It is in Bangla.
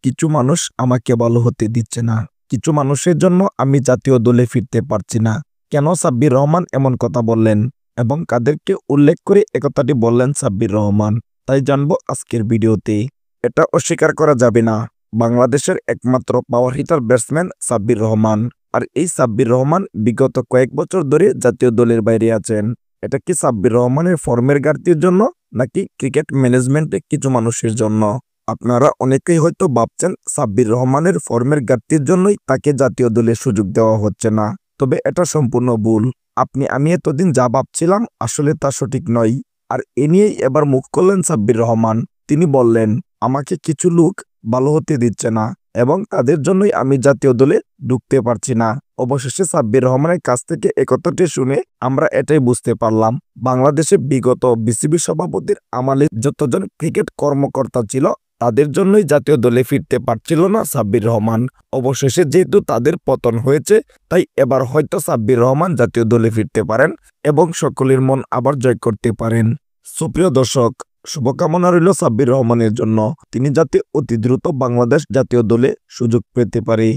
কিছু মানুষ আমাকে ভালো হতে দিচ্ছে না। কিছু মানুষের জন্য আমি জাতীয় দলে ফিরতে পারছি না। কেন সাব্বির রহমান এমন কথা বললেন এবং কাদেরকে উল্লেখ করে একথাটি বললেন সাব্বির রহমান, তাই জানবো আজকের ভিডিওতে। এটা অস্বীকার করা যাবে না, বাংলাদেশের একমাত্র power hitter batsman Sabbir Rahman. আর এই সাব্বির রহমান বিগত কয়েক বছর ধরে জাতীয় দলের বাইরে আছেন। এটা কি সাব্বির রহমানের ফর্মের ঘাটতির জন্য নাকি ক্রিকেট ম্যানেজমেন্টে কিছু মানুষের জন্য? আপনারা অনেকেই হয়তো ভাবছেন সাব্বির রহমানের ফর্মের ঘাটতির জন্যই তাকে জাতীয় দলে সুযোগ দেওয়া হচ্ছে না। তবে এটা সম্পূর্ণ ভুল। আমি এতদিন যা ভাবছিলাম আসলে তা সঠিক নয়। আর এ নিয়েই এবার মুখ খুললেন সাব্বির রহমান। তিনি বললেন, আমাকে কিছু লোক ভালো হতে দিচ্ছে না এবং তাদের জন্যই আমি জাতীয় দলে ঢুকতে পারছি না। অবশেষে সাব্বির রহমানের কাছ থেকে একথাটি শুনে আমরা এটাই বুঝতে পারলাম, বাংলাদেশে বিগত বিসিবি সভাপতির আমলে যতজন ক্রিকেট কর্মকর্তা ছিল তাদের জন্যই জাতীয় দলে ফিরতে পারছিল না সাব্বির রহমান। অবশেষে যেহেতু তাদের পতন হয়েছে, তাই এবার হয়তো সাব্বির রহমান জাতীয় দলে ফিরতে পারেন এবং সকলের মন আবার জয় করতে পারেন। সুপ্রিয় দর্শক, শুভকামনা রইল সাব্বির রহমানের জন্য। তিনি যাতে অতি দ্রুত বাংলাদেশ জাতীয় দলে সুযোগ পেতে পারে।